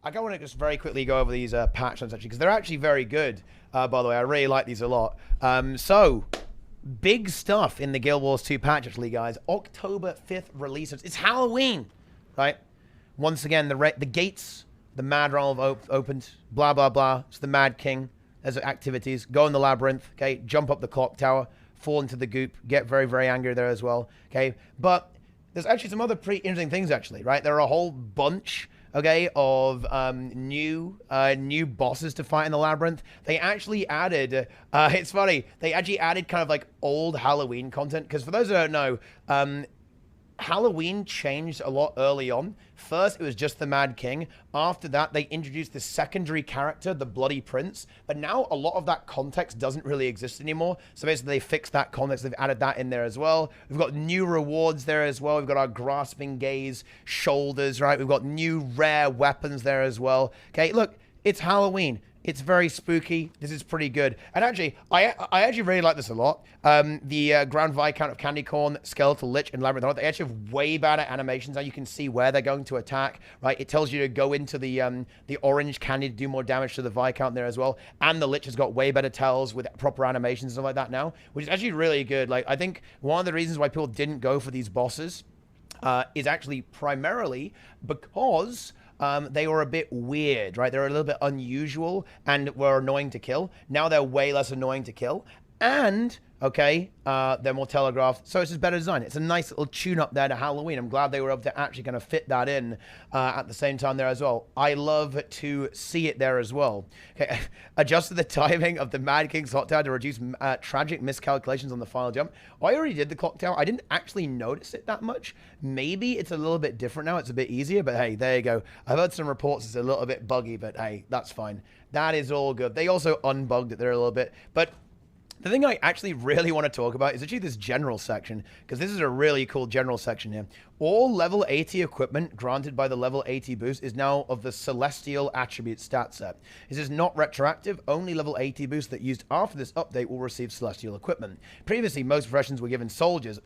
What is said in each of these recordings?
I want to just very quickly go over these patch notes, actually, because they're actually very good, by the way. I really like these a lot. So, big stuff in the Guild Wars 2 patch, actually, guys. October 5th release. It's Halloween, right? Once again, the gates, the Mad Realm have opened, blah, blah, blah. It's the Mad King. There's activities. Go in the labyrinth, okay? Jump up the clock tower, fall into the goop, get very, very angry there as well, okay? But there's actually some other pretty interesting things, actually, right? There are a whole bunch, okay, of new bosses to fight in the labyrinth. They actually added, it's funny, they actually added kind of like old Halloween content, because for those who don't know, Halloween changed a lot early on. First, it was just the Mad King. After that, they introduced the secondary character, the Bloody Prince. But now, a lot of that context doesn't really exist anymore. So basically, they fixed that context. They've added that in there as well. We've got new rewards there as well. We've got our Grasping Gaze shoulders, right? We've got new rare weapons there as well. Okay, look, it's Halloween. It's very spooky. This is pretty good. And actually, I actually really like this a lot. The Grand Viscount of Candy Corn, Skeletal Lich, and Labyrinth, they actually have way better animations. Now you can see where they're going to attack, right? It tells you to go into the orange candy to do more damage to the Viscount there as well. And the Lich has got way better tells with proper animations and stuff like that now, which is actually really good. Like, I think one of the reasons why people didn't go for these bosses is actually primarily because they were a bit weird, right? They're a little bit unusual and were annoying to kill. Now they're way less annoying to kill. And, okay, they're more telegraphed, so it's just better design. It's a nice little tune-up there to Halloween. I'm glad they were able to actually kind of fit that in at the same time there as well. I love to see it there as well. Okay, adjusted the timing of the Mad King's clock tower to reduce tragic miscalculations on the final jump. I already did the clock tower. I didn't actually notice it that much. Maybe it's a little bit different now. It's a bit easier, but hey, there you go. I've heard some reports it's a little bit buggy, but hey, that's fine. That is all good. They also unbugged it there a little bit, but the thing I actually really want to talk about is actually this general section, because this is a really cool general section here. All level 80 equipment granted by the level 80 boost is now of the Celestial Attribute stat set. This is not retroactive. Only level 80 boosts that used after this update will receive Celestial equipment. Previously, most professions were given soldiers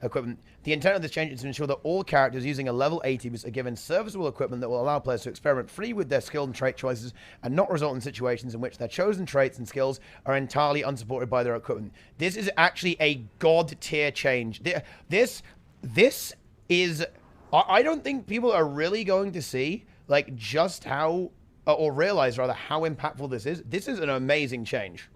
equipment. The intent of this change is to ensure that all characters using a level 80 boost are given serviceable equipment that will allow players to experiment free with their skill and trait choices and not result in situations in which their chosen traits and skills are entirely unsupported by their equipment. This is actually a god tier change. This is, I don't think people are really going to see like just how, or realize rather how impactful this is. This is an amazing change.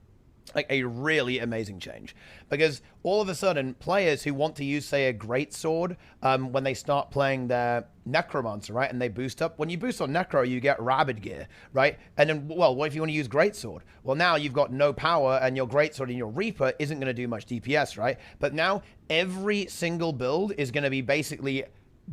Like a really amazing change, because all of a sudden players who want to use, say, a greatsword when they start playing their necromancer, right, and they boost up, when you boost on necro you get rabid gear, right? And then, well, what if you want to use greatsword? Well, now you've got no power and your greatsword and your reaper isn't going to do much DPS, right? But now every single build is going to be basically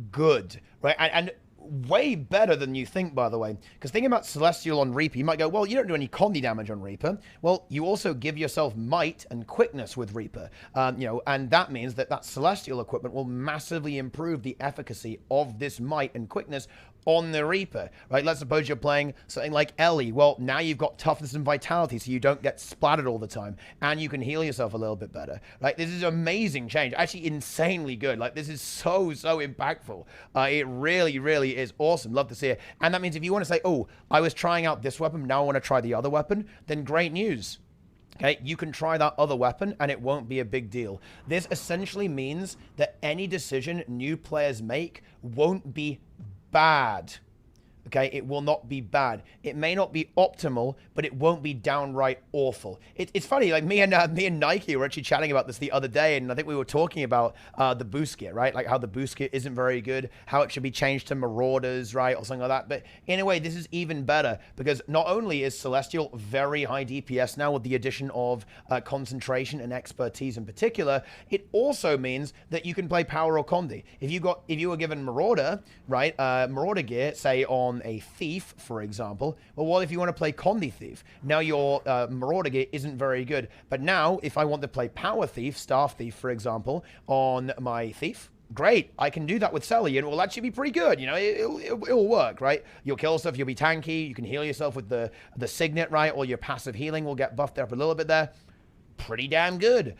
good, right? And way better than you think, by the way. Because thinking about Celestial on Reaper, you might go, well, you don't do any Condi damage on Reaper. Well, you also give yourself might and quickness with Reaper. You know, and that means that that Celestial equipment will massively improve the efficacy of this might and quickness on the Reaper, right? Let's suppose you're playing something like Ellie. Well, now you've got toughness and vitality, so you don't get splattered all the time, and you can heal yourself a little bit better, right? This is an amazing change, actually insanely good. Like, this is so impactful. It really, really is awesome. Love to see it. And that means if you want to say, oh, I was trying out this weapon, now I want to try the other weapon, then great news. Okay, you can try that other weapon and it won't be a big deal. This essentially means that any decision new players make won't be bad. Okay, it will not be bad. It may not be optimal, but it won't be downright awful. It's funny, like me and Nike were actually chatting about this the other day, and I think we were talking about the boost gear, right? Like how the boost gear isn't very good, how it should be changed to Marauders, right, or something like that. But anyway, this is even better, because not only is Celestial very high DPS now with the addition of concentration and expertise in particular, it also means that you can play Power or Condi. If you were given Marauder, right, Marauder gear, say on a Thief, for example, well, what if you want to play Condi Thief? Now your Marauder gear isn't very good, but now if I want to play Power Thief, Staff Thief, for example, on my Thief, great, I can do that with Selly, and it will actually be pretty good. You know, it'll work, right? You'll kill stuff, you'll be tanky, you can heal yourself with the Signet, right? Or your passive healing will get buffed up a little bit there. Pretty damn good.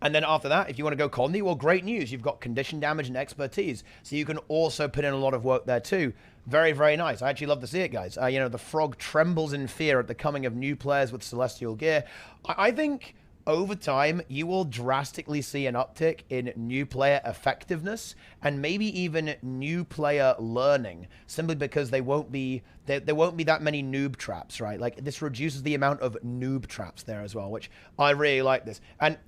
And then after that, if you want to go Condi, well, great news. You've got condition damage and expertise. So you can also put in a lot of work there too. Very, very nice. I actually love to see it, guys. You know, the frog trembles in fear at the coming of new players with celestial gear. I think over time, you will drastically see an uptick in new player effectiveness and maybe even new player learning, simply because there won't be that many noob traps, right? Like, this reduces the amount of noob traps there as well, which I really like this. And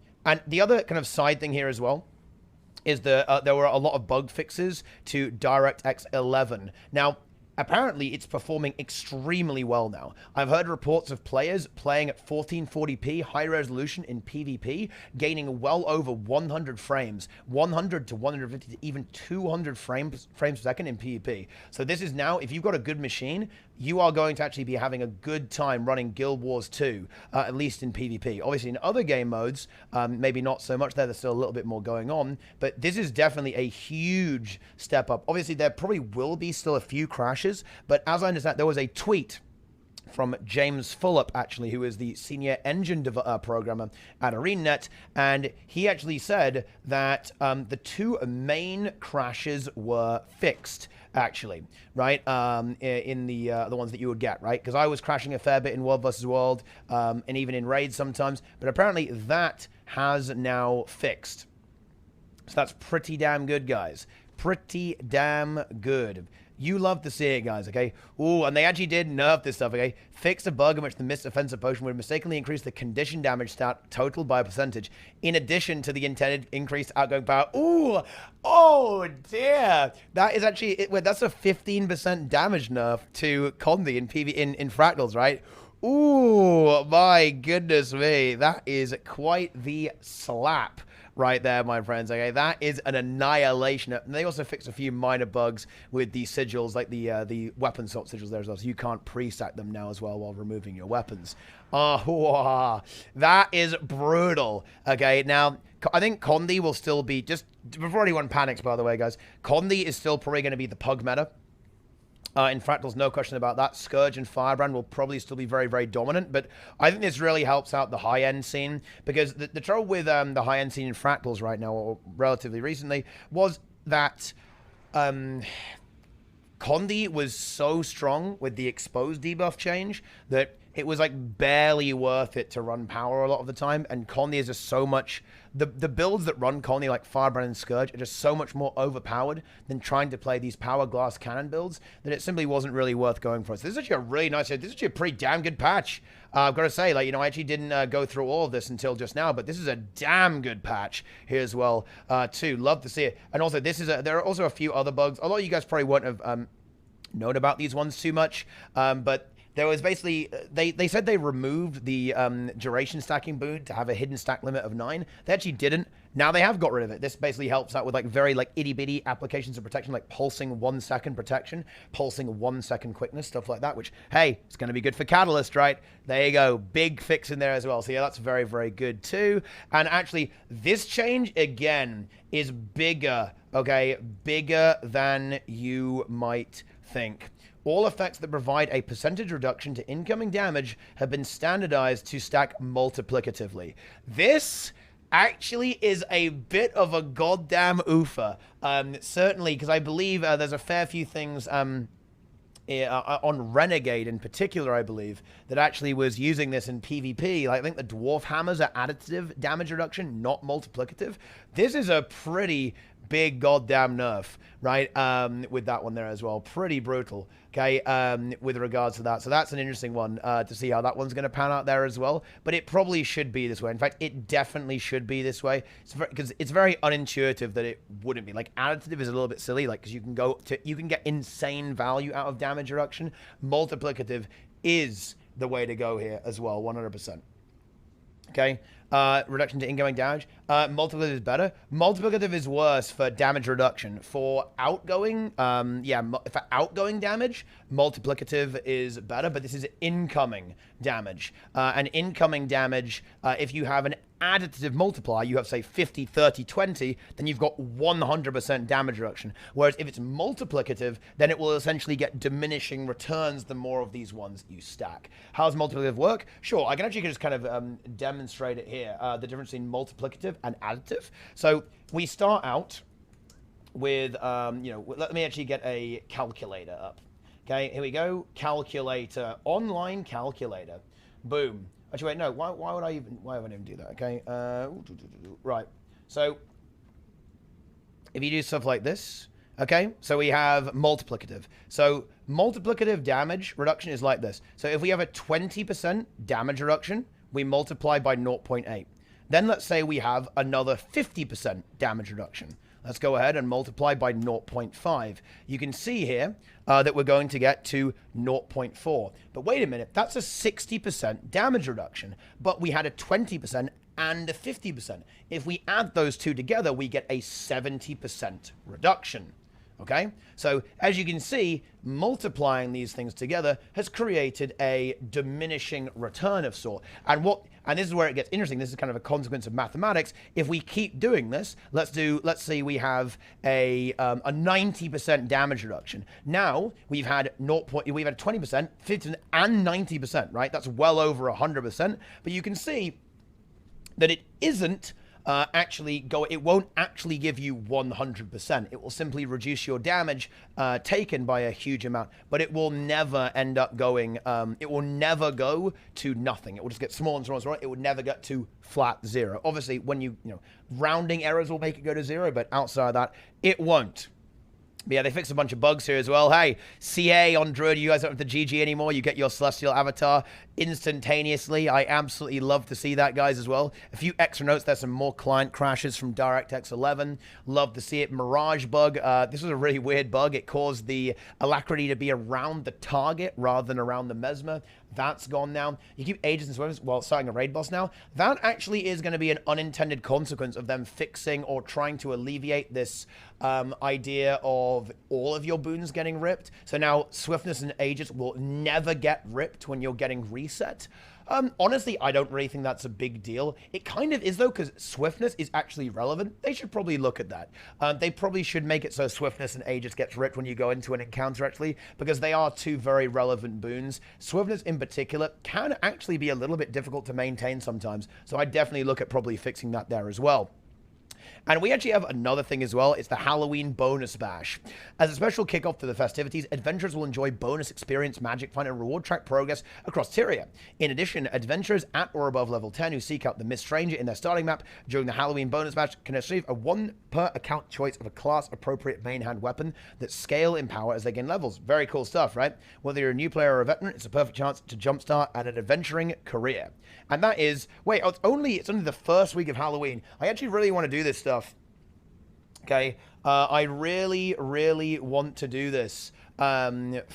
the other kind of side thing here as well is there were a lot of bug fixes to DirectX 11. Now, apparently, it's performing extremely well now. I've heard reports of players playing at 1440p high resolution in PvP, gaining well over 100 frames, 100 to 150 to even 200 frames per second in PvP. So this is now, if you've got a good machine, you are going to actually be having a good time running Guild Wars 2, at least in PvP. Obviously, in other game modes, maybe not so much there. There's still a little bit more going on, but this is definitely a huge step up. Obviously, there probably will be still a few crashes, but as I understand, there was a tweet from James Fulop, actually, who is the senior engine programmer at ArenaNet, and he actually said that the two main crashes were fixed, actually, right? In the ones that you would get, right? Because I was crashing a fair bit in World vs. World, and even in raids sometimes, but apparently that has now fixed. So that's pretty damn good, guys. Pretty damn good. You love to see it, guys, okay? Ooh, and they actually did nerf this stuff, okay? Fixed a bug in which the missed offensive potion would mistakenly increase the condition damage stat total by a percentage, in addition to the intended increased outgoing power. Ooh, oh dear. That is actually, that's a 15% damage nerf to Condi in Fractals, right? Ooh, my goodness me. That is quite the slap right there, my friends. Okay, that is an annihilation. And they also fixed a few minor bugs with the sigils, like the weapon swap sigils there as well, so you can't pre-stack them now as well while removing your weapons. Oh, that is brutal. Okay, now I think Condi will still be, just before anyone panics, by the way, guys, Condi is still probably going to be the pug meta. In Fractals, no question about that. Scourge and Firebrand will probably still be very, very dominant, but I think this really helps out the high-end scene, because the trouble with the high-end scene in Fractals right now, or relatively recently, was that Condi was so strong with the exposed debuff change that it was like barely worth it to run power a lot of the time, and Condi is just so much, the builds that run Condi like Firebrand and Scourge are just so much more overpowered than trying to play these power glass cannon builds that it simply wasn't really worth going for. So this is actually a really nice, this is actually a pretty damn good patch. I've got to say, like, you know, I actually didn't go through all of this until just now, but this is a damn good patch here as well, too. Love to see it. And also, there are also a few other bugs. A lot of you guys probably won't have known about these ones too much, but there was basically, they said they removed the duration stacking boon to have a hidden stack limit of 9. They actually didn't. Now they have got rid of it. This basically helps out with like very like itty bitty applications of protection, like pulsing 1 second protection, pulsing 1 second quickness, stuff like that, which, hey, it's going to be good for Catalyst, right? There you go. Big fix in there as well. So yeah, that's very, very good too. And actually, this change, again, is bigger, okay? Bigger than you might think. All effects that provide a percentage reduction to incoming damage have been standardized to stack multiplicatively. This actually is a bit of a goddamn oofer. Certainly, because I believe there's a fair few things on Renegade in particular, I believe, that actually was using this in PvP. Like, I think the Dwarf Hammers are additive damage reduction, not multiplicative. This is a pretty big goddamn nerf, right? With that one there as well. Pretty brutal, okay, with regards to that. So that's an interesting one to see how that one's going to pan out there as well. But it probably should be this way. In fact, it definitely should be this way. Because it's very unintuitive that it wouldn't be. Like, additive is a little bit silly, like, because you can get insane value out of damage reduction. Multiplicative is the way to go here as well, 100%. Okay, reduction to incoming damage. Multiplicative is better. Multiplicative is worse for damage reduction. For outgoing, for outgoing damage, multiplicative is better, but this is incoming damage. And incoming damage, if you have an additive multiplier, you have, say, 50, 30, 20, then you've got 100% damage reduction. Whereas if it's multiplicative, then it will essentially get diminishing returns the more of these ones you stack. How does multiplicative work? Sure, I can actually just kind of demonstrate it here, the difference between multiplicative and additive. So we start out with, let me actually get a calculator up. Okay, here we go. Calculator, online calculator. Boom. Actually, wait, no. Why would I even do that? Okay. Right. So, if you do stuff like this, okay. So we have multiplicative. So multiplicative damage reduction is like this. So if we have a 20% damage reduction, we multiply by 0.8. Then let's say we have another 50% damage reduction. Let's go ahead and multiply by 0.5. You can see here that we're going to get to 0.4. But wait a minute, that's a 60% damage reduction. But we had a 20% and a 50%. If we add those two together, we get a 70% reduction. Okay? So as you can see, multiplying these things together has created a diminishing return of sort. And this is where it gets interesting. This is kind of a consequence of mathematics. If we keep doing this, let's say we have a 90% damage reduction. Now we've had 20%, 50%, and 90%, right? That's well over 100%. But you can see that it isn't it won't actually give you 100%. It will simply reduce your damage taken by a huge amount, but it will never end up going, it will never go to nothing. It will just get smaller and smaller and smaller. It would never get to flat zero. Obviously, when rounding errors will make it go to zero, but outside of that, it won't. But yeah, they fixed a bunch of bugs here as well. Hey, CA on Druid, you guys don't have the GG anymore. You get your Celestial Avatar instantaneously. I absolutely love to see that, guys, as well. A few extra notes. There's some more client crashes from DirectX11. Love to see it. Mirage bug. This was a really weird bug. It caused the alacrity to be around the target rather than around the mesmer. That's gone now. You keep agents and swimmers while starting a raid boss now. That actually is going to be an unintended consequence of them fixing or trying to alleviate this idea of all of your boons getting ripped. So now swiftness and agents will never get ripped when you're getting reset. Honestly, I don't really think that's a big deal. It kind of is, though, because swiftness is actually relevant. They should probably look at that. They probably should make it so swiftness and aegis gets ripped when you go into an encounter, actually, because they are two very relevant boons. Swiftness, in particular, can actually be a little bit difficult to maintain sometimes, so I definitely look at probably fixing that there as well. And we actually have another thing as well. It's the Halloween bonus bash. As a special kickoff to the festivities, adventurers will enjoy bonus experience, magic find, and reward track progress across Tyria. In addition, adventurers at or above level 10 who seek out the Mist Stranger in their starting map during the Halloween bonus bash can achieve a 1 per account choice of a class-appropriate main hand weapon that scale in power as they gain levels. Very cool stuff, right? Whether you're a new player or a veteran, it's a perfect chance to jumpstart at an adventuring career. And that is, it's only the first week of Halloween. I actually really want to do this stuff. Okay, I really, really want to do this and get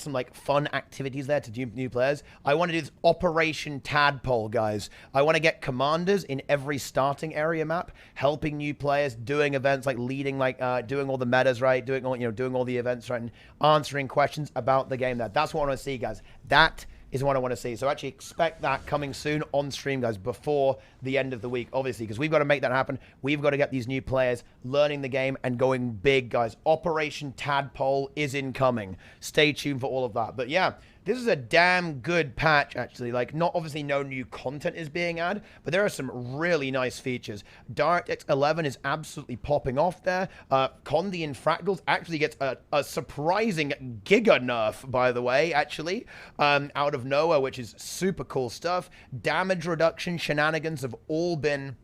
some fun activities there to do new players. I want to do this Operation Tadpole, guys. I want to get commanders in every starting area map, helping new players, doing events like leading, doing all the metas, right? Doing all the events, right? And answering questions about the game. That's what I want to see, guys. That is what I want to see. So actually expect that coming soon on stream, guys, before the end of the week, obviously, because we've got to make that happen. We've got to get these new players learning the game and going big, guys. Operation Tadpole is incoming. Stay tuned for all of that. But yeah, this is a damn good patch, actually. Obviously no new content is being added, but there are some really nice features. DirectX11 is absolutely popping off there. Condis and Fractals actually gets a surprising giga nerf, by the way, actually, out of nowhere, which is super cool stuff. Damage reduction shenanigans have all been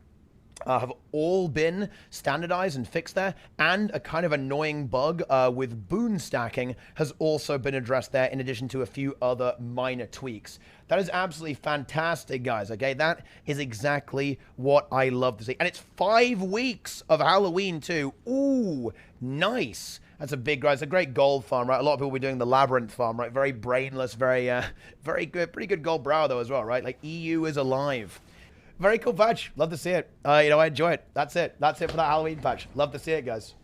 standardized and fixed there, and a kind of annoying bug with boon stacking has also been addressed there, in addition to a few other minor tweaks. That is absolutely fantastic, guys, okay? That is exactly what I love to see. And it's 5 weeks of Halloween, too. Ooh, nice. That's a big, guys. It's a great gold farm, right? A lot of people will be doing the Labyrinth farm, right? Very brainless, very good, pretty good gold brow, though, as well, right? EU is alive. Very cool patch. Love to see it. I enjoy it. That's it. That's it for that Halloween patch. Love to see it, guys.